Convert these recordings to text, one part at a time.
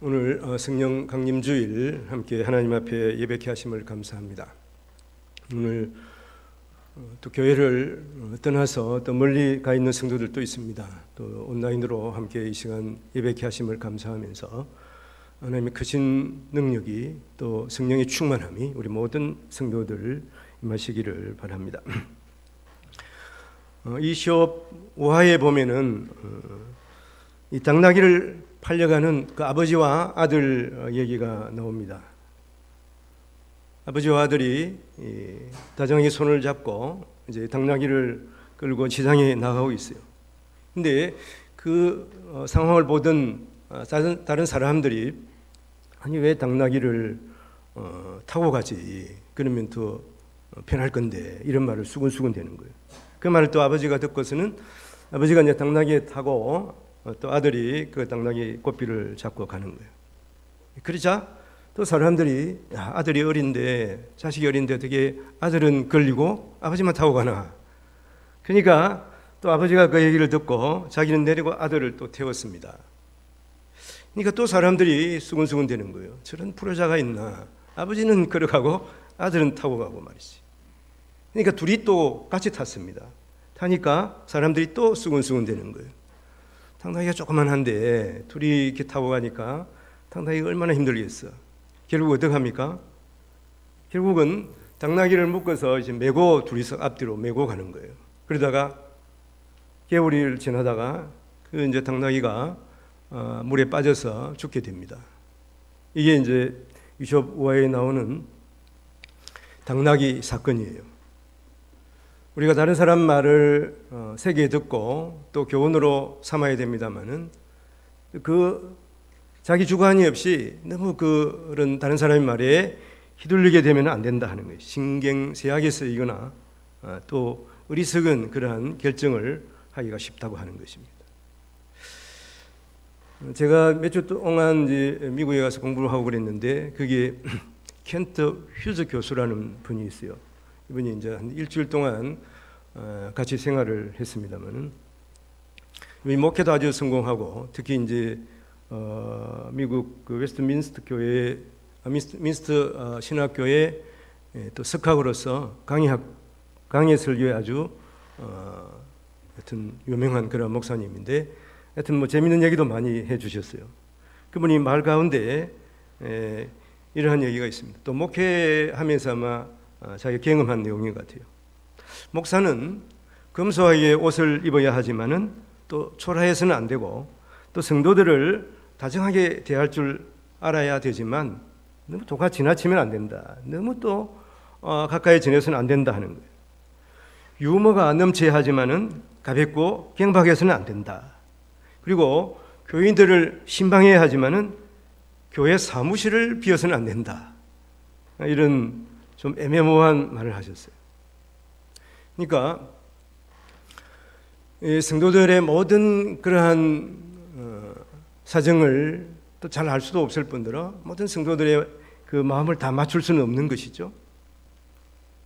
오늘 성령 강림주일 함께 하나님 앞에 예배케 하심을 감사합니다. 오늘 또 교회를 떠나서 또 멀리 가 있는 성도들도 있습니다. 또 온라인으로 함께 이 시간 예배케 하심을 감사하면서 하나님의 크신 능력이 또 성령의 충만함이 우리 모든 성도들 임하시기를 바랍니다. 이 시업 5화에 보면은 이 당나귀를 팔려가는 그 아버지와 아들 얘기가 나옵니다. 아버지와 아들이 다정하게 손을 잡고 이제 당나귀를 끌고 시장에 나가고 있어요. 근데 그 상황을 보던 다른 사람들이 아니 왜 당나귀를 타고 가지? 그러면 더 편할 건데 이런 말을 수근수근 대는 거예요. 그 말을 또 아버지가 듣고서는 아버지가 이제 당나귀에 타고 또 아들이 그 당나귀 꼬피를 잡고 가는 거예요. 그러자 또 사람들이 아들이 어린데 자식이 어린데 어떻게 아들은 걸리고 아버지만 타고 가나. 그러니까 또 아버지가 그 얘기를 듣고 자기는 내리고 아들을 또 태웠습니다. 그러니까 또 사람들이 수근수근 되는 거예요. 저런 불효자가 있나. 아버지는 걸어가고 아들은 타고 가고 말이지. 그러니까 둘이 또 같이 탔습니다. 타니까 사람들이 또 수근수근 되는 거예요. 당나귀가 조그만한데 둘이 이렇게 타고 가니까 당나귀가 얼마나 힘들겠어. 결국 어떻게 합니까? 결국은 당나귀를 묶어서 이제 메고 둘이서 앞뒤로 메고 가는 거예요. 그러다가 개울을 지나다가 그 이제 당나귀가 물에 빠져서 죽게 됩니다. 이게 이제 유숍 5화에 나오는 당나귀 사건이에요. 우리가 다른 사람 말을 세게 듣고 또 교훈으로 삼아야 됩니다만은 그 자기 주관이 없이 너무 그런 다른 사람의 말에 휘둘리게 되면 안 된다 하는 거예요. 신경쇠약에 쓰이거나 또 어리석은 그러한 결정을 하기가 쉽다고 하는 것입니다. 제가 몇 주 동안 이제 미국에 가서 공부를 하고 그랬는데 그게 켄트 휴즈 교수라는 분이 있어요. 이분이 이제 한 일주일 동안 같이 생활을 했습니다만은 목회도 아주 성공하고 특히 이제 미국 그 웨스트민스터 교회 민스터 신학교의 또 석학으로서 강의 설교에 아주 하여튼 유명한 그런 목사님인데 하여튼 뭐 재밌는 얘기도 많이 해주셨어요. 그분이 말 가운데 이러한 얘기가 있습니다. 또 목회하면서 아마 자기가 경험한 내용인 것 같아요. 목사는 검소하게 옷을 입어야 하지만은 또 초라해서는 안 되고 또 성도들을 다정하게 대할 줄 알아야 되지만 너무 도가 지나치면 안 된다. 너무 또 가까이 지내서는 안 된다 하는 거예요. 유머가 넘쳐야 하지만은 가볍고 경박해서는 안 된다. 그리고 교인들을 신방해야 하지만은 교회 사무실을 비워서는 안 된다. 이런 좀 애매모호한 말을 하셨어요. 그러니까 성도들의 모든 그러한 사정을 또 잘 알 수도 없을 뿐더러 모든 성도들의 그 마음을 다 맞출 수는 없는 것이죠.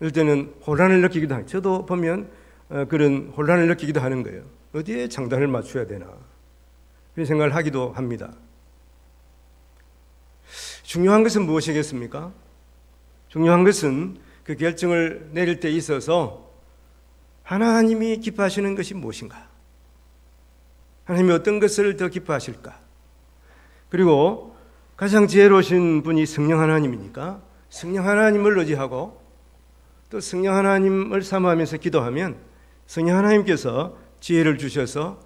이럴 때는 혼란을 느끼기도 하고 저도 보면 그런 혼란을 느끼기도 하는 거예요. 어디에 장단을 맞춰야 되나 그런 생각을 하기도 합니다. 중요한 것은 무엇이겠습니까? 중요한 것은 그 결정을 내릴 때 있어서 하나님이 기뻐하시는 것이 무엇인가? 하나님이 어떤 것을 더 기뻐하실까? 그리고 가장 지혜로우신 분이 성령 하나님이니까 성령 하나님을 의지하고 또 성령 하나님을 사모하면서 기도하면 성령 하나님께서 지혜를 주셔서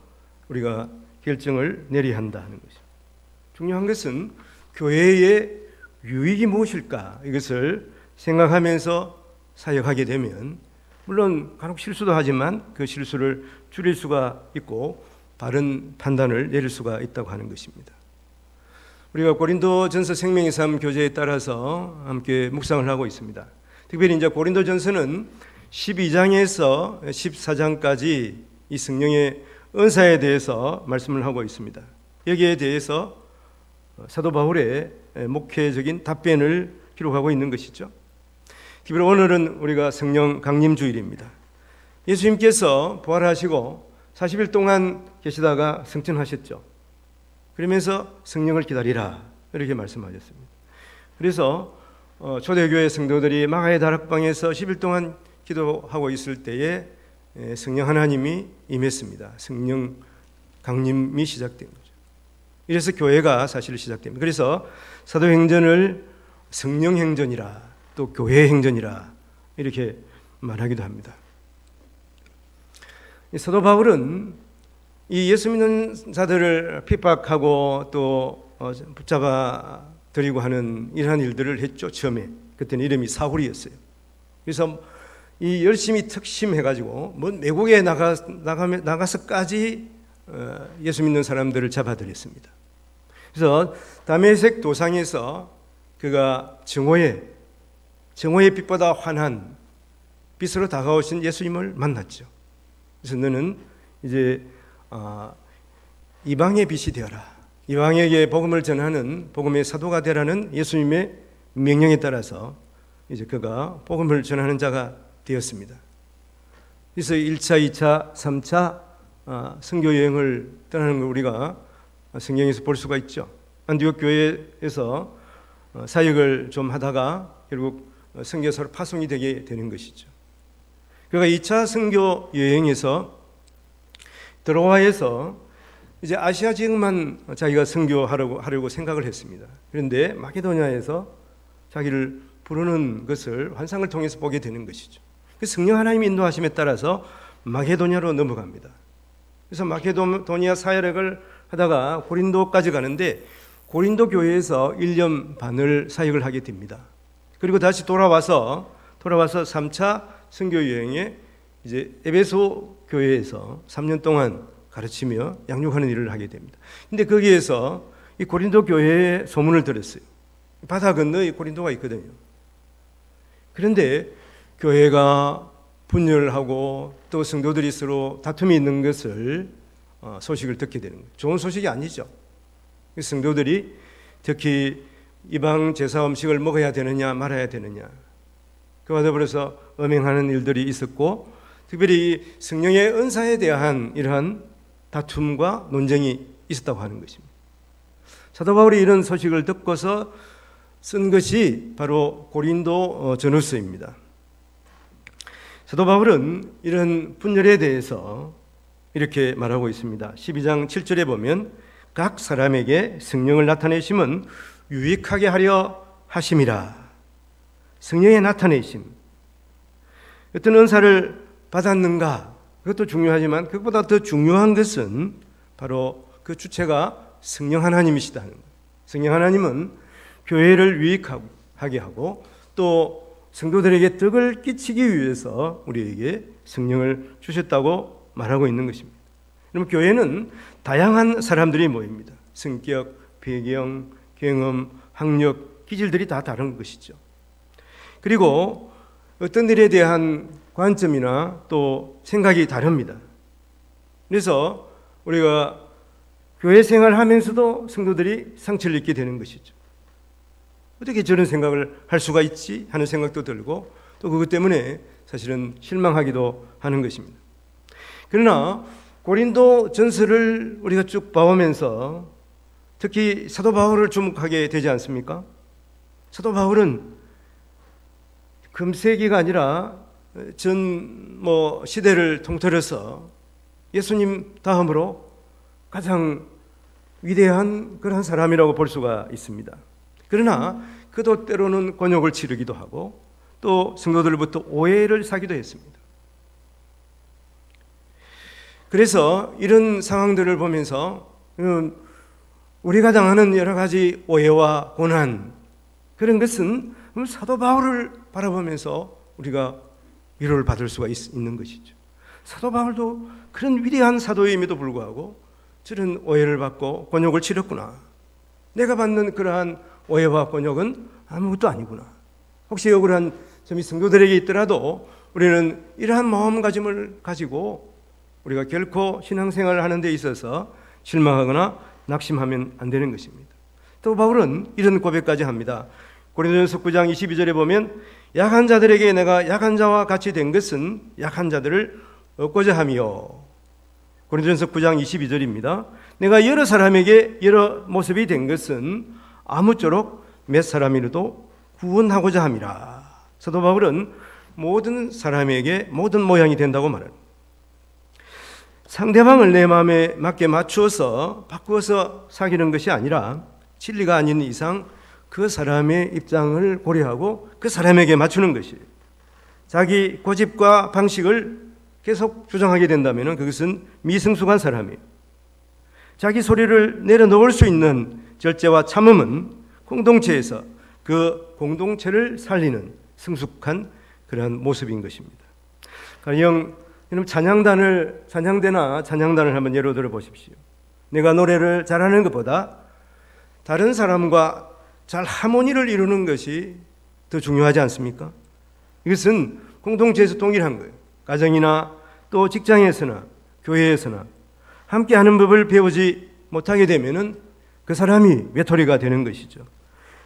우리가 결정을 내려야 한다 하는 것이죠. 중요한 것은 교회의 유익이 무엇일까? 이것을 생각하면서 사역하게 되면 물론 간혹 실수도 하지만 그 실수를 줄일 수가 있고 바른 판단을 내릴 수가 있다고 하는 것입니다. 우리가 고린도전서 생명의 삶 교재에 따라서 함께 묵상을 하고 있습니다. 특별히 이제 고린도전서는 12장에서 14장까지 이 성령의 은사에 대해서 말씀을 하고 있습니다. 여기에 대해서 사도 바울의 목회적인 답변을 기록하고 있는 것이죠. 특별히 오늘은 우리가 성령 강림주일입니다. 예수님께서 부활하시고 40일 동안 계시다가 승천하셨죠. 그러면서 성령을 기다리라 이렇게 말씀하셨습니다. 그래서 초대교회 성도들이 마가의 다락방에서 10일 동안 기도하고 있을 때에 성령 하나님이 임했습니다. 성령 강림이 시작된 거죠. 이래서 교회가 사실 시작됩니다. 그래서 사도행전을 성령행전이라 또 교회행전이라 이렇게 말하기도 합니다. 사도 바울은 이 예수 믿는 자들을 핍박하고 또 붙잡아 들이고 하는 이러한 일들을 했죠. 처음에 그때는 이름이 사울이었어요. 그래서 이 열심히 특심해가지고 외국에 나가서까지 예수 믿는 사람들을 잡아들였습니다. 그래서 다메섹 도상에서 그가 정오의 빛보다 환한 빛으로 다가오신 예수님을 만났죠. 그래서 너는 이제 이방의 빛이 되어라. 이방에게 복음을 전하는 복음의 사도가 되라는 예수님의 명령에 따라서 이제 그가 복음을 전하는 자가 되었습니다. 그래서 1차, 2차, 3차 선교 여행을 떠나는 걸 우리가 성경에서 볼 수가 있죠. 안디옥 교회에서 사역을 좀 하다가 결국 선교사로 파송이 되게 되는 것이죠. 그가 2차 선교 여행에서 드로아에서 이제 아시아 지역만 자기가 선교하려고 생각을 했습니다. 그런데 마케도니아에서 자기를 부르는 것을 환상을 통해서 보게 되는 것이죠. 그 성령 하나님의 인도하심에 따라서 마케도니아로 넘어갑니다. 그래서 마케도니아 사역을 하다가 고린도까지 가는데 고린도 교회에서 1년 반을 사역을 하게 됩니다. 그리고 다시 돌아와서 3차 선교 여행에 이제 에베소 교회에서 3년 동안 가르치며 양육하는 일을 하게 됩니다. 근데 거기에서 이 고린도 교회의 소문을 들었어요. 바다 건너에 고린도가 있거든요. 그런데 교회가 분열하고 또 성도들이 서로 다툼이 있는 것을 소식을 듣게 되는 거예요. 좋은 소식이 아니죠. 성도들이 특히 이방 제사 음식을 먹어야 되느냐 말아야 되느냐 그와 더불어서 음행하는 일들이 있었고 특별히 성령의 은사에 대한 이러한 다툼과 논쟁이 있었다고 하는 것입니다. 사도 바울이 이런 소식을 듣고서 쓴 것이 바로 고린도 전후서입니다. 사도 바울은 이런 분열에 대해서 이렇게 말하고 있습니다. 12장 7절에 보면 각 사람에게 성령을 나타내심은 유익하게 하려 하심이라. 성령의 나타내심. 어떤 은사를 받았는가? 그것도 중요하지만 그것보다 더 중요한 것은 바로 그 주체가 성령 하나님이시다 하는 거예요. 성령 하나님은 교회를 유익하게 하고 또 성도들에게 덕을 끼치기 위해서 우리에게 성령을 주셨다고 말하고 있는 것입니다. 그러면 교회는 다양한 사람들이 모입니다. 성격, 배경, 경험, 학력, 기질들이 다 다른 것이죠. 그리고 어떤 일에 대한 관점이나 또 생각이 다릅니다. 그래서 우리가 교회 생활하면서도 성도들이 상처를 입게 되는 것이죠. 어떻게 저런 생각을 할 수가 있지 하는 생각도 들고 또 그것 때문에 사실은 실망하기도 하는 것입니다. 그러나 고린도 전서를 우리가 쭉 봐오면서 특히 사도 바울을 주목하게 되지 않습니까? 사도 바울은 금세기가 아니라 전 시대를 통틀어서 예수님 다음으로 가장 위대한 그런 사람이라고 볼 수가 있습니다. 그러나 그도 때로는 곤욕을 치르기도 하고 또 성도들부터 오해를 사기도 했습니다. 그래서 이런 상황들을 보면서 우리가 당하는 여러 가지 오해와 고난 그런 것은 사도 바울을 바라보면서 우리가 위로를 받을 수가 있는 것이죠. 사도 바울도 그런 위대한 사도임에도 불구하고 저런 오해를 받고 곤욕을 치렀구나. 내가 받는 그러한 오해와 곤욕은 아무것도 아니구나. 혹시 억울한 점이 성도들에게 있더라도 우리는 이러한 마음가짐을 가지고 우리가 결코 신앙생활을 하는 데 있어서 실망하거나 낙심하면 안 되는 것입니다. 또 바울은 이런 고백까지 합니다. 고린도전서 9장 22절에 보면 약한 자들에게 내가 약한 자와 같이 된 것은 약한 자들을 얻고자 함이요. 고린도전서 9장 22절입니다. 내가 여러 사람에게 여러 모습이 된 것은 아무쪼록 몇 사람이라도 구원하고자 함이라. 사도 바울은 모든 사람에게 모든 모양이 된다고 말합니다. 상대방을 내 마음에 맞게 맞추어서 바꾸어서 사귀는 것이 아니라 진리가 아닌 이상 그 사람의 입장을 고려하고 그 사람에게 맞추는 것이에요. 자기 고집과 방식을 계속 주장하게 된다면 그것은 미성숙한 사람이에요. 자기 소리를 내려놓을 수 있는 절제와 참음은 공동체에서 그 공동체를 살리는 성숙한 그러한 모습인 것입니다. 가령 여러분 찬양대나 찬양단을 한번 예로 들어 보십시오. 내가 노래를 잘하는 것보다 다른 사람과 잘 하모니를 이루는 것이 더 중요하지 않습니까? 이것은 공동체에서 동일한 거예요. 가정이나 또 직장에서나 교회에서나 함께하는 법을 배우지 못하게 되면은 그 사람이 외톨이가 되는 것이죠.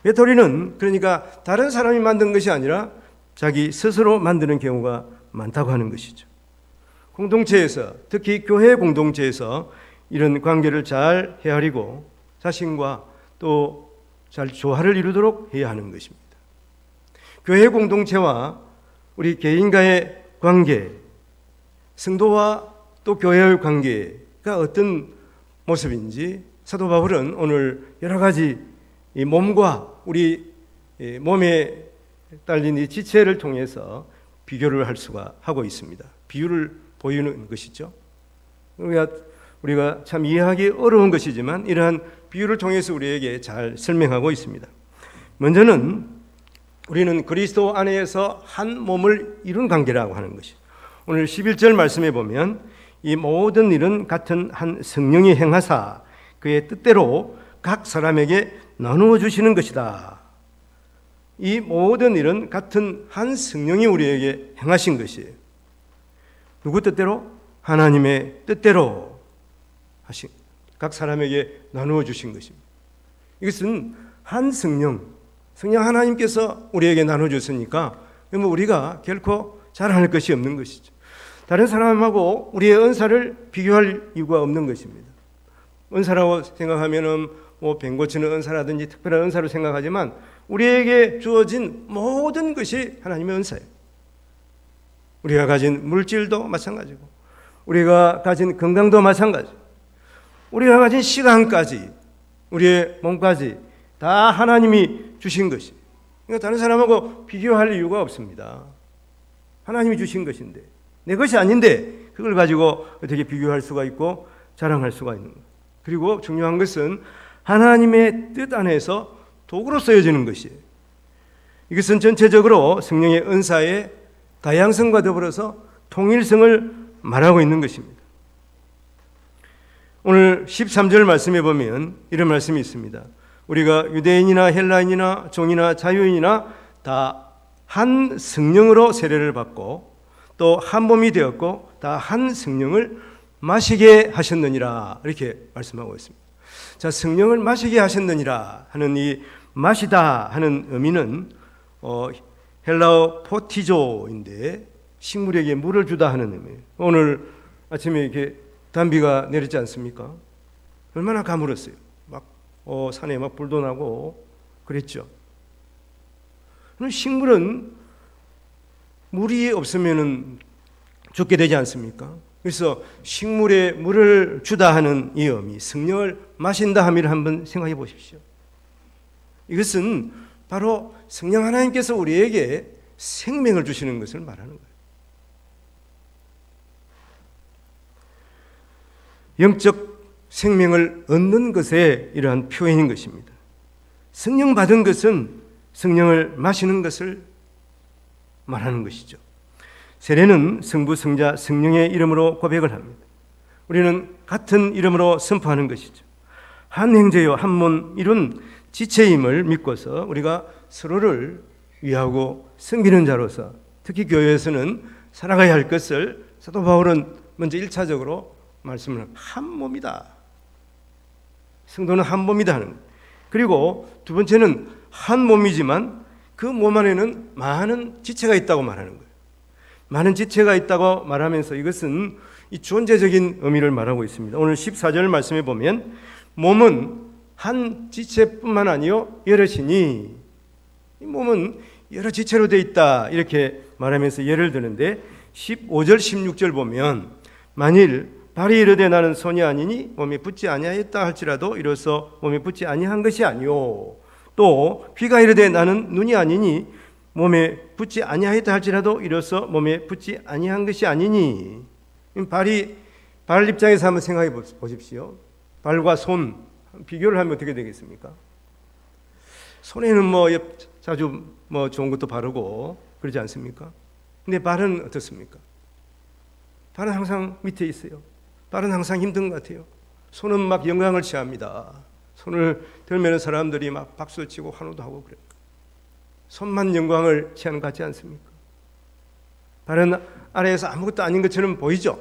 외톨이는 그러니까 다른 사람이 만든 것이 아니라 자기 스스로 만드는 경우가 많다고 하는 것이죠. 공동체에서, 특히 교회 공동체에서 이런 관계를 잘 헤아리고 자신과 또 잘 조화를 이루도록 해야 하는 것입니다. 교회 공동체와 우리 개인과의 관계, 성도와 또 교회의 관계가 어떤 모습인지 사도 바울은 오늘 여러 가지 이 몸과 우리 몸에 딸린 이 지체를 통해서 비교를 할 수가 하고 있습니다. 비유를 보이는 것이죠. 우리가 참 이해하기 어려운 것이지만 이러한 비유를 통해서 우리에게 잘 설명하고 있습니다. 먼저는 우리는 그리스도 안에서 한 몸을 이룬 관계라고 하는 것이. 오늘 11절 말씀에 보면 이 모든 일은 같은 한 성령이 행하사 그의 뜻대로 각 사람에게 나누어 주시는 것이다. 이 모든 일은 같은 한 성령이 우리에게 행하신 것이에요. 누구 뜻대로? 하나님의 뜻대로 하신, 각 사람에게 나누어 주신 것입니다. 이것은 한 성령 하나님께서 우리에게 나누어 줬으니까 우리가 결코 잘할 것이 없는 것이죠. 다른 사람하고 우리의 은사를 비교할 이유가 없는 것입니다. 은사라고 생각하면은 뱀 고치는 은사라든지 특별한 은사로 생각하지만 우리에게 주어진 모든 것이 하나님의 은사예요. 우리가 가진 물질도 마찬가지고 우리가 가진 건강도 마찬가지, 우리가 가진 시간까지 우리의 몸까지 다 하나님이 주신 것이. 그러니까 다른 사람하고 비교할 이유가 없습니다. 하나님이 주신 것인데 내 것이 아닌데 그걸 가지고 어떻게 비교할 수가 있고 자랑할 수가 있는 거예요. 그리고 중요한 것은 하나님의 뜻 안에서 도구로 쓰여지는 것이에요. 이것은 전체적으로 성령의 은사의 다양성과 더불어서 통일성을 말하고 있는 것입니다. 오늘 13절 말씀에 보면 이런 말씀이 있습니다. 우리가 유대인이나 헬라인이나 종이나 자유인이나 다 한 성령으로 세례를 받고 또 한 몸이 되었고 다 한 성령을 마시게 하셨느니라, 이렇게 말씀하고 있습니다. 자, 성령을 마시게 하셨느니라 하는 이 마시다 하는 의미는 헬라어 포티조인데 식물에게 물을 주다 하는 의미예요. 오늘 아침에 이렇게 단비가 내렸지 않습니까? 얼마나 가물었어요. 막 산에 막 불도 나고 그랬죠. 식물은 물이 없으면은 죽게 되지 않습니까? 그래서 식물에 물을 주다 하는 이 의미, 성령을 마신다 함을 한번 생각해 보십시오. 이것은 바로 성령 하나님께서 우리에게 생명을 주시는 것을 말하는 거예요. 영적 생명을 얻는 것에 이러한 표현인 것입니다. 성령 받은 것은 성령을 마시는 것을 말하는 것이죠. 세례는 성부, 성자, 성령의 이름으로 고백을 합니다. 우리는 같은 이름으로 선포하는 것이죠. 한 형제요 한 몸 이룬 지체임을 믿고서 우리가 서로를 위하고 섬기는 자로서 특히 교회에서는 살아가야 할 것을 사도 바울은 먼저 1차적으로 말씀을 한 몸이다. 성도는 한 몸이다 하는 거예요. 그리고 두 번째는 한 몸이지만 그 몸 안에는 많은 지체가 있다고 말하는 거예요. 많은 지체가 있다고 말하면서 이것은 이 존재적인 의미를 말하고 있습니다. 오늘 14절 말씀에 보면 몸은 한 지체뿐만 아니요 여럿이니, 이 몸은 여러 지체로 돼 있다 이렇게 말하면서 예를 드는데 15절 16절 보면 만일 발이 이르되 나는 손이 아니니 몸에 붙지 아니하였다 할지라도 이로써 몸에 붙지 아니한 것이 아니요, 또 귀가 이르되 나는 눈이 아니니 몸에 붙지 아니하였다 할지라도 이로써 몸에 붙지 아니한 것이 아니니. 발 입장에서 한번 생각해 보십시오. 발과 손 비교를 하면 어떻게 되겠습니까? 손에는 자주 좋은 것도 바르고 그러지 않습니까? 근데 발은 어떻습니까? 발은 항상 밑에 있어요. 발은 항상 힘든 것 같아요. 손은 막 영광을 취합니다. 손을 들면 사람들이 막 박수치고 환호도 하고 그래요. 손만 영광을 취하는 것 같지 않습니까? 발은 아래에서 아무것도 아닌 것처럼 보이죠.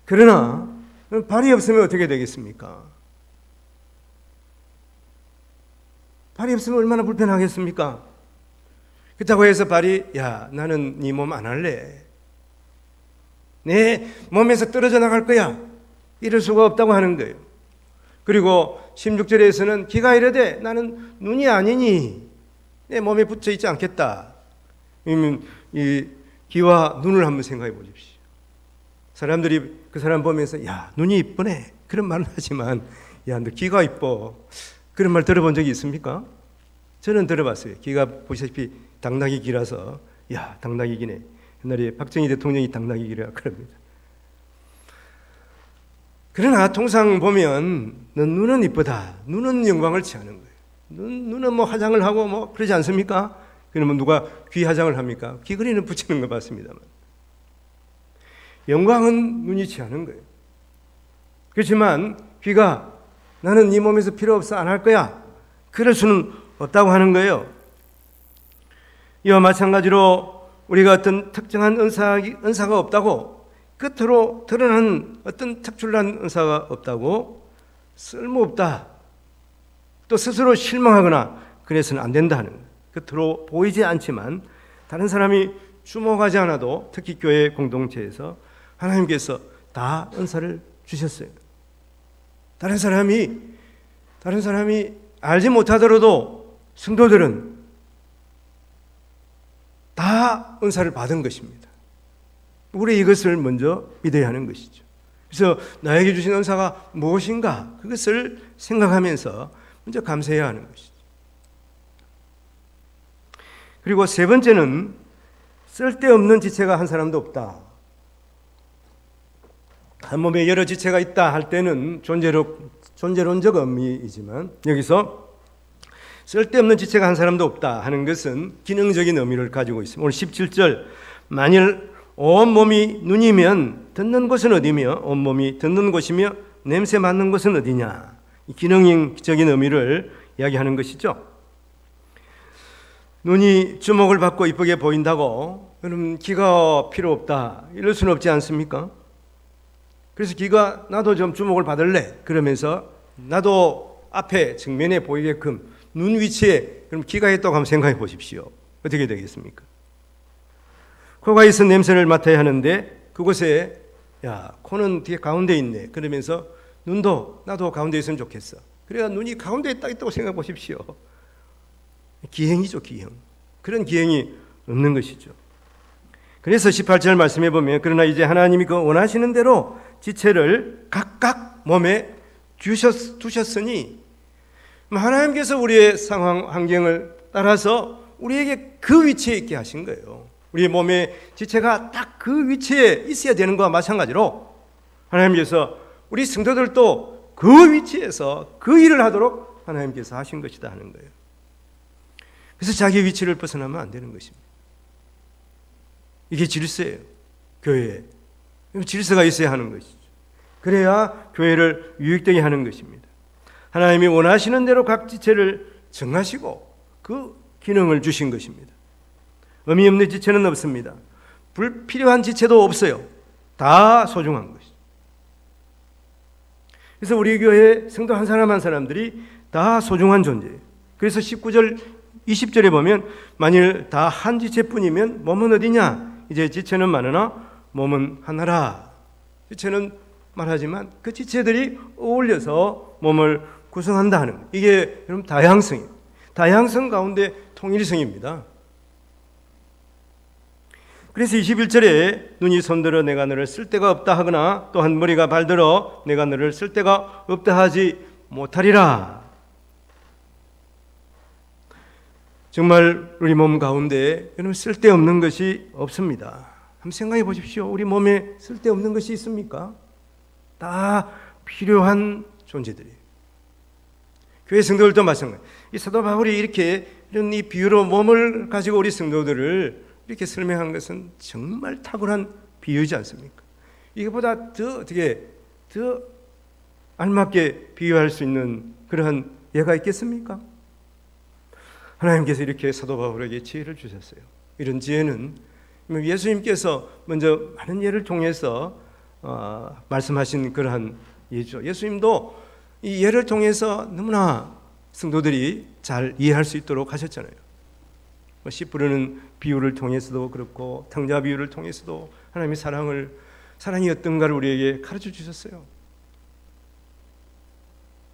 그러나 발이 없으면 어떻게 되겠습니까? 발이 없으면 얼마나 불편하겠습니까? 그렇다고 해서 발이 나는 네 몸 안 할래, 내 몸에서 떨어져 나갈 거야, 이럴 수가 없다고 하는 거예요. 그리고 16절에서는 귀가 이르되 나는 눈이 아니니 내 몸에 붙어 있지 않겠다. 이 귀와 눈을 한번 생각해 보십시오. 사람들이 그 사람 보면서 눈이 이쁘네 그런 말은 하지만 너 귀가 이뻐 그런 말 들어본 적이 있습니까? 저는 들어봤어요. 귀가 보시다시피 당나귀 귀라서 당나귀 귀네. 옛날에 박정희 대통령이 당나귀 귀라 그럽니다. 그러나 통상 보면 눈은 이쁘다, 눈은 영광을 취하는 거예요. 눈은 화장을 하고 그러지 않습니까? 그러면 누가 귀 화장을 합니까? 귀걸이는 붙이는 거 봤습니다만 영광은 눈이 취하는 거예요. 그렇지만 귀가 나는 네 몸에서 필요 없어 안 할 거야 그럴 수는 없다고 하는 거예요. 이와 마찬가지로 우리가 어떤 특정한 은사가 없다고, 겉으로 드러난 어떤 특출난 은사가 없다고 쓸모없다, 또 스스로 실망하거나 그래서는 안 된다 하는 거예요. 겉으로 보이지 않지만 다른 사람이 주목하지 않아도 특히 교회 공동체에서 하나님께서 다 은사를 주셨어요. 다른 사람이 알지 못하더라도 성도들은 다 은사를 받은 것입니다. 우리 이것을 먼저 믿어야 하는 것이죠. 그래서 나에게 주신 은사가 무엇인가 그것을 생각하면서 먼저 감사해야 하는 것이죠. 그리고 세 번째는 쓸데없는 지체가 한 사람도 없다. 한 몸에 여러 지체가 있다 할 때는 존재론적 의미이지만 여기서 쓸데없는 지체가 한 사람도 없다 하는 것은 기능적인 의미를 가지고 있습니다. 오늘 17절 만일 온몸이 눈이면 듣는 곳은 어디며 온몸이 듣는 곳이며 냄새 맡는 곳은 어디냐, 기능적인 의미를 이야기하는 것이죠. 눈이 주목을 받고 이쁘게 보인다고 그럼 귀가 필요 없다 이럴 수는 없지 않습니까? 그래서 귀가 나도 좀 주목을 받을래 그러면서 나도 앞에 정면에 보이게끔 눈 위치에 그럼 귀가 있다고 한번 생각해 보십시오. 어떻게 되겠습니까? 코가 있어 냄새를 맡아야 하는데 그곳에 코는 뒤에 가운데 있네 그러면서 눈도 나도 가운데 있으면 좋겠어. 그래야 눈이 가운데에 딱 있다고 생각해 보십시오. 기행이죠, 기행. 그런 기행이 없는 것이죠. 그래서 18절 말씀해 보면 그러나 이제 하나님이 그 원하시는 대로 지체를 각각 몸에 두셨으니 하나님께서 우리의 상황 환경을 따라서 우리에게 그 위치에 있게 하신 거예요. 우리의 몸의 지체가 딱 그 위치에 있어야 되는 것과 마찬가지로 하나님께서 우리 성도들도 그 위치에서 그 일을 하도록 하나님께서 하신 것이다 하는 거예요. 그래서 자기 위치를 벗어나면 안 되는 것입니다. 이게 질서예요. 교회에 질서가 있어야 하는 것이죠. 그래야 교회를 유익되게 하는 것입니다. 하나님이 원하시는 대로 각 지체를 정하시고 그 기능을 주신 것입니다. 의미 없는 지체는 없습니다. 불필요한 지체도 없어요. 다 소중한 것이죠. 그래서 우리 교회 성도 한 사람 한 사람들이 다 소중한 존재예요. 그래서 19절 20절에 보면 만일 다 한 지체뿐이면 몸은 어디냐? 이제 지체는 많으나 몸은 하나라. 지체는 말하지만 그 지체들이 어울려서 몸을 구성한다 하는 것. 이게 여러분 다양성이에요. 다양성 가운데 통일성입니다. 그래서 21절에 눈이 손들어 내가 너를 쓸 데가 없다 하거나 또한 머리가 발들어 내가 너를 쓸 데가 없다 하지 못하리라. 정말 우리 몸 가운데 여러분 쓸데없는 것이 없습니다. 한번 생각해 보십시오. 우리 몸에 쓸데없는 것이 있습니까? 다 필요한 존재들이에요. 교회 성도들도 마찬가지예요. 이 사도 바울이 이렇게 이런 이 비유로 몸을 가지고 우리 성도들을 이렇게 설명한 것은 정말 탁월한 비유이지 않습니까? 이거보다 더 알맞게 비유할 수 있는 그러한 예가 있겠습니까? 하나님께서 이렇게 사도 바울에게 지혜를 주셨어요. 이런 지혜는 예수님께서 먼저 많은 예를 통해서 말씀하신 그러한 예죠. 예수님도 이 예를 통해서 너무나 성도들이 잘 이해할 수 있도록 하셨잖아요. 씨 뿌리는 비유를 통해서도 그렇고 탕자 비유를 통해서도 하나님의 사랑이 어떤가를 우리에게 가르쳐 주셨어요.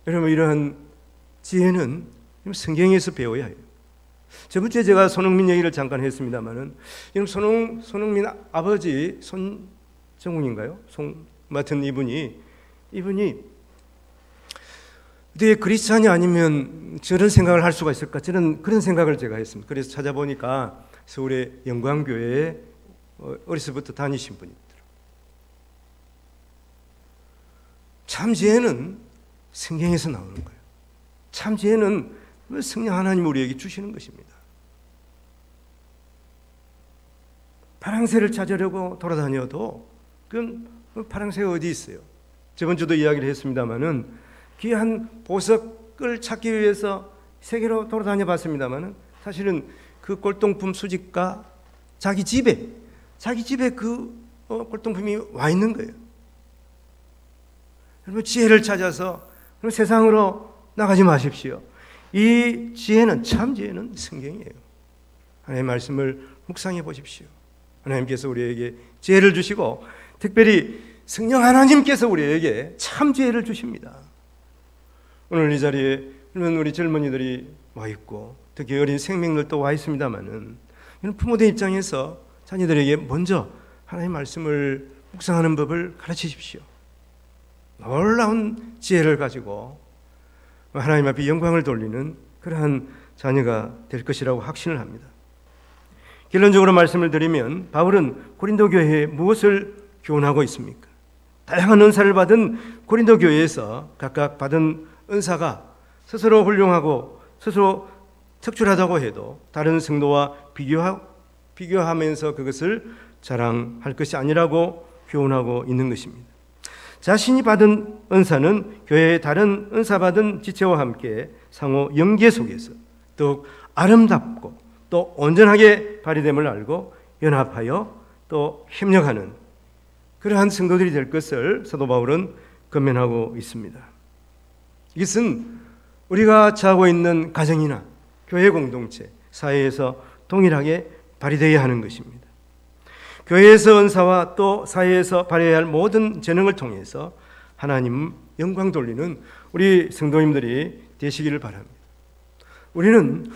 여러분 이러한 지혜는 성경에서 배워야 해요. 저번 주에 제가 손흥민 얘기를 잠깐 했습니다만은 손흥민 아버지 손정훈인가요? 맡은 이분이 어떻게 크리스찬이 아니면 저런 생각을 할 수가 있을까? 그런 생각을 제가 했습니다. 그래서 찾아보니까 서울의 영광교회에 어려서부터 다니신 분이더라고요. 참 지혜는 성경에서 나오는 거예요. 참 지혜는 성령 하나님 우리에게 주시는 것입니다. 파랑새를 찾으려고 돌아다녀도 그건 파랑새가 어디 있어요? 저번 주도 이야기를 했습니다마는 귀한 보석을 찾기 위해서 세계로 돌아다녀 봤습니다마는 사실은 그 골동품 수집가 자기 집에 그 골동품이 와 있는 거예요. 여러분 지혜를 찾아서 세상으로 나가지 마십시오. 이 지혜는 참 지혜는 성경이에요. 하나님의 말씀을 묵상해 보십시오. 하나님께서 우리에게 지혜를 주시고 특별히 성령 하나님께서 우리에게 참 지혜를 주십니다. 오늘 이 자리에 우리 젊은이들이 와 있고 특히 어린 생명들도 와 있습니다만은 부모들 입장에서 자녀들에게 먼저 하나님의 말씀을 묵상하는 법을 가르치십시오. 놀라운 지혜를 가지고 하나님 앞에 영광을 돌리는 그러한 자녀가 될 것이라고 확신을 합니다. 결론적으로 말씀을 드리면 바울은 고린도 교회에 무엇을 교훈하고 있습니까? 다양한 은사를 받은 고린도 교회에서 각각 받은 은사가 스스로 훌륭하고 스스로 특출하다고 해도 다른 성도와 비교하면서 그것을 자랑할 것이 아니라고 교훈하고 있는 것입니다. 자신이 받은 은사는 교회의 다른 은사 받은 지체와 함께 상호 연계 속에서 더욱 아름답고 또 온전하게 발휘됨을 알고 연합하여 또 협력하는 그러한 성도들이 될 것을 사도 바울은 권면하고 있습니다. 이것은 우리가 처하고 있는 가정이나 교회 공동체, 사회에서 동일하게 발휘되어야 하는 것입니다. 교회에서 은사와 또 사회에서 발휘해야 할 모든 재능을 통해서 하나님 영광 돌리는 우리 성도님들이 되시기를 바랍니다. 우리는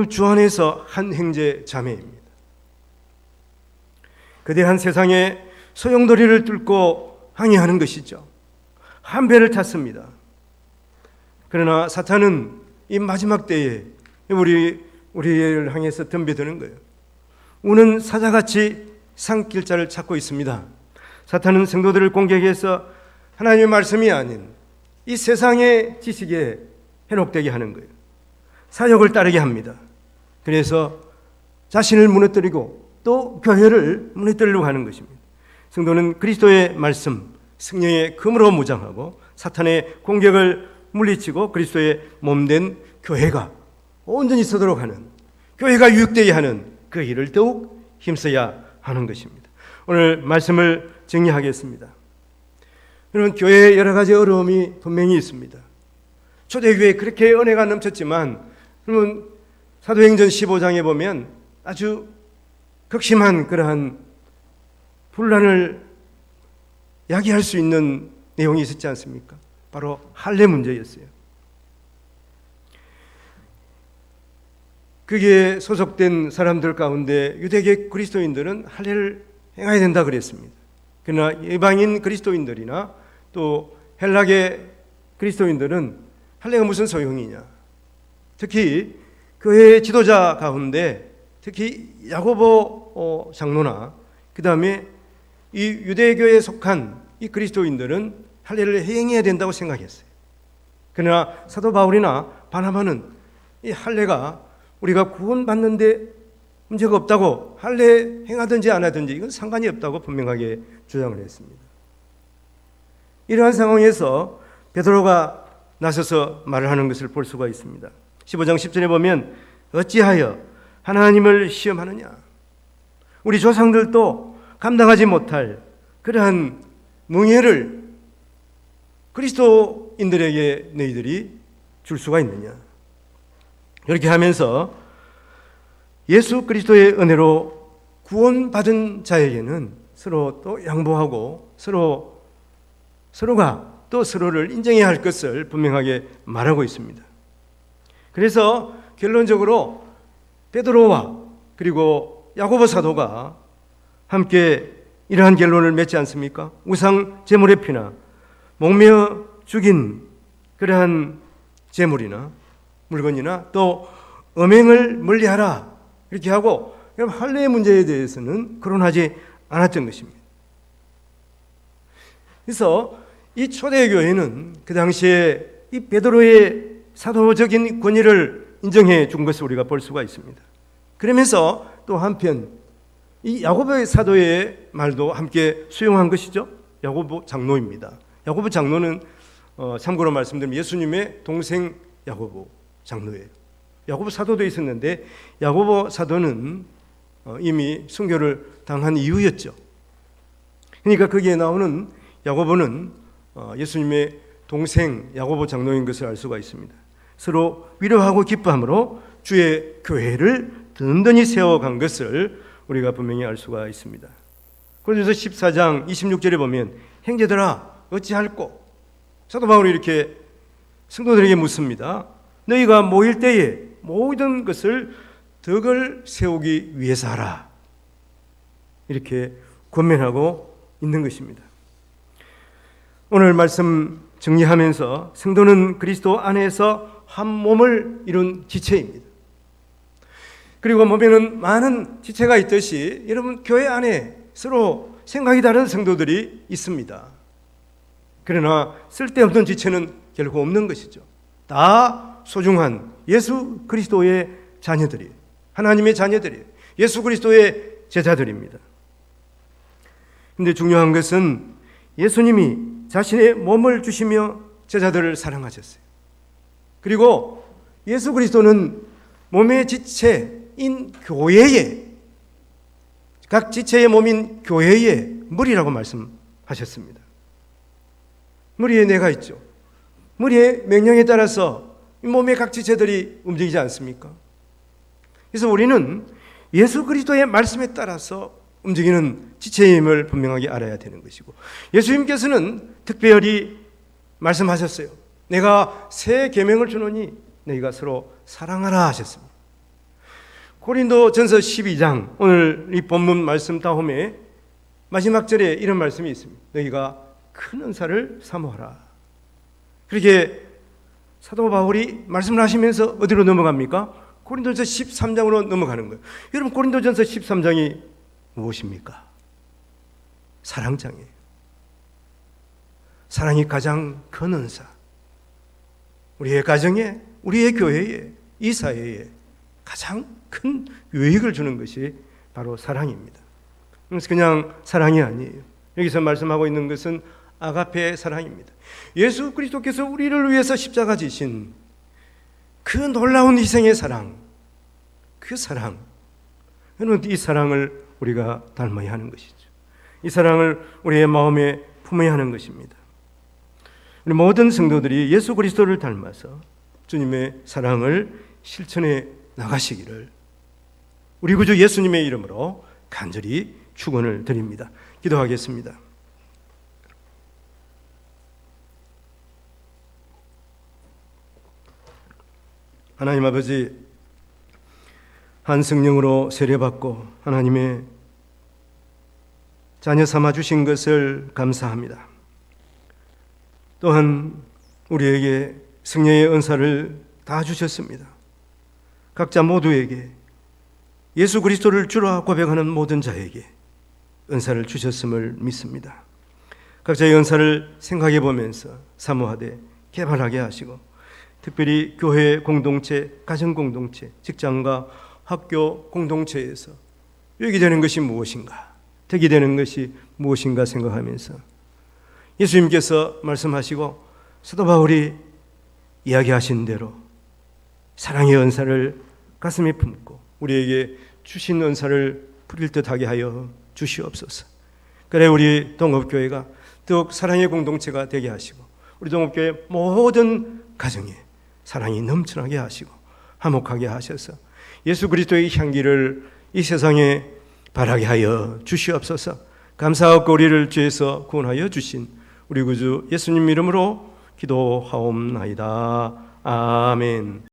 주 안에서 한 형제 자매입니다. 거대한 세상에 소용돌이를 뚫고 항해하는 것이죠. 한 배를 탔습니다. 그러나 사탄은 이 마지막 때에 우리를 향해서 덤벼드는 거예요. 우는 사자같이 산길자를 찾고 있습니다. 사탄은 성도들을 공격해서 하나님의 말씀이 아닌 이 세상의 지식에 현혹되게 하는 거예요. 사욕을 따르게 합니다. 그래서 자신을 무너뜨리고 또 교회를 무너뜨리려고 하는 것입니다. 성도는 그리스도의 말씀, 성령의 금으로 무장하고 사탄의 공격을 물리치고 그리스도의 몸된 교회가 온전히 서도록 하는, 교회가 유익되게 하는 그 일을 더욱 힘써야 하는 것입니다. 오늘 말씀을 정리하겠습니다. 여러분, 교회에 여러 가지 어려움이 분명히 있습니다. 초대교회에 그렇게 은혜가 넘쳤지만 여러분, 사도행전 15장에 보면 아주 극심한 그러한 분란을 야기할 수 있는 내용이 있었지 않습니까? 바로 할례 문제였어요. 거기에 소속된 사람들 가운데 유대계 그리스도인들은 할례를 행해야 된다 그랬습니다. 그러나 이방인 그리스도인들이나 또 헬라계 그리스도인들은 할례가 무슨 소용이냐. 특히 교회의 지도자 가운데 특히 야고보 장로나 그 다음에 이 유대교에 속한 이 그리스도인들은 할례를 행해야 된다고 생각했어요. 그러나 사도 바울이나 바나바는 이 할례가 우리가 구원받는데 문제가 없다고, 할례 행하든지 안 하든지 이건 상관이 없다고 분명하게 주장을 했습니다. 이러한 상황에서 베드로가 나서서 말을 하는 것을 볼 수가 있습니다. 15장 10절에 보면 어찌하여 하나님을 시험하느냐. 우리 조상들도 감당하지 못할 그러한 뭉해를 그리스도인들에게 너희들이 줄 수가 있느냐. 이렇게 하면서 예수 그리스도의 은혜로 구원받은 자에게는 서로 또 양보하고 서로가 또 서로를 인정해야 할 것을 분명하게 말하고 있습니다. 그래서 결론적으로 베드로와 그리고 야고보 사도가 함께 이러한 결론을 맺지 않습니까? 우상 제물의 피나 목매어 죽인 그러한 제물이나 물건이나 또 음행을 멀리하라 이렇게 하고, 할례의 문제에 대해서는 거론하지 않았던 것입니다. 그래서 이 초대교회는 그 당시에 이 베드로의 사도적인 권위를 인정해 준 것을 우리가 볼 수가 있습니다. 그러면서 또 한편 이 야고보의 사도의 말도 함께 수용한 것이죠. 야고보 장로입니다. 야고보 장로는 참고로 말씀드리면 예수님의 동생 야고보 장로예요. 야고보 사도도 있었는데 야고보 사도는 이미 순교를 당한 이후였죠. 그러니까 거기에 나오는 야고보는 예수님의 동생 야고보 장로인 것을 알 수가 있습니다. 서로 위로하고 기뻐함으로 주의 교회를 든든히 세워간 것을 우리가 분명히 알 수가 있습니다. 고린도서 14장 26절에 보면 형제들아 어찌할꼬. 사도 바울이 이렇게 성도들에게 묻습니다. 너희가 모일 때에 모든 것을 덕을 세우기 위해서 하라. 이렇게 권면하고 있는 것입니다. 오늘 말씀 정리하면서 성도는 그리스도 안에서 한 몸을 이룬 지체입니다. 그리고 몸에는 많은 지체가 있듯이 여러분 교회 안에 서로 생각이 다른 성도들이 있습니다. 그러나 쓸데없는 지체는 결코 없는 것이죠. 다 소중한 예수 그리스도의 자녀들이, 하나님의 자녀들이, 예수 그리스도의 제자들입니다. 그런데 중요한 것은 예수님이 자신의 몸을 주시며 제자들을 사랑하셨어요. 그리고 예수 그리스도는 몸의 지체인 교회에, 각 지체의 몸인 교회의 머리라고 말씀하셨습니다. 머리에 뇌가 있죠. 머리의 명령에 따라서 몸의 각 지체들이 움직이지 않습니까? 그래서 우리는 예수 그리스도의 말씀에 따라서 움직이는 지체임을 분명하게 알아야 되는 것이고, 예수님께서는 특별히 말씀하셨어요. 내가 새 계명을 주노니 너희가 서로 사랑하라 하셨습니다. 고린도전서 12장 오늘 이 본문 말씀 다음에 마지막 절에 이런 말씀이 있습니다. 너희가 큰 은사를 사모하라. 그렇게 사도 바울이 말씀을 하시면서 어디로 넘어갑니까? 고린도전서 13장으로 넘어가는 거예요. 여러분 고린도전서 13장이 무엇입니까? 사랑장이에요. 사랑이 가장 큰 은사. 우리의 가정에, 우리의 교회에, 이 사회에 가장 큰 유익을 주는 것이 바로 사랑입니다. 그래서 그냥 사랑이 아니에요. 여기서 말씀하고 있는 것은 아가페의 사랑입니다. 예수 그리스도께서 우리를 위해서 십자가 지신 그 놀라운 희생의 사랑, 그 사랑, 여러분 이 사랑을 우리가 닮아야 하는 것이죠. 이 사랑을 우리의 마음에 품어야 하는 것입니다. 우리 모든 성도들이 예수 그리스도를 닮아서 주님의 사랑을 실천해 나가시기를 우리 구주 예수님의 이름으로 간절히 축원을 드립니다. 기도하겠습니다. 하나님 아버지, 한 성령으로 세례받고 하나님의 자녀 삼아 주신 것을 감사합니다. 또한 우리에게 성령의 은사를 다 주셨습니다. 각자 모두에게 예수 그리스도를 주라 고백하는 모든 자에게 은사를 주셨음을 믿습니다. 각자의 은사를 생각해 보면서 사모하되 개발하게 하시고 특별히 교회 공동체, 가정 공동체, 직장과 학교 공동체에서 유익이 되는 것이 무엇인가, 덕이 되는 것이 무엇인가 생각하면서 예수님께서 말씀하시고 사도 바울이 이야기하신 대로 사랑의 은사를 가슴에 품고 우리에게 주신 은사를 부릴 듯하게 하여 주시옵소서. 그래 우리 동업교회가 더욱 사랑의 공동체가 되게 하시고 우리 동업교회 모든 가정에 사랑이 넘쳐나게 하시고 화목하게 하셔서 예수 그리스도의 향기를 이 세상에 바라게 하여 주시옵소서. 감사하고 우리를 죄에서 구원하여 주신 우리 구주 예수님 이름으로 기도하옵나이다. 아멘.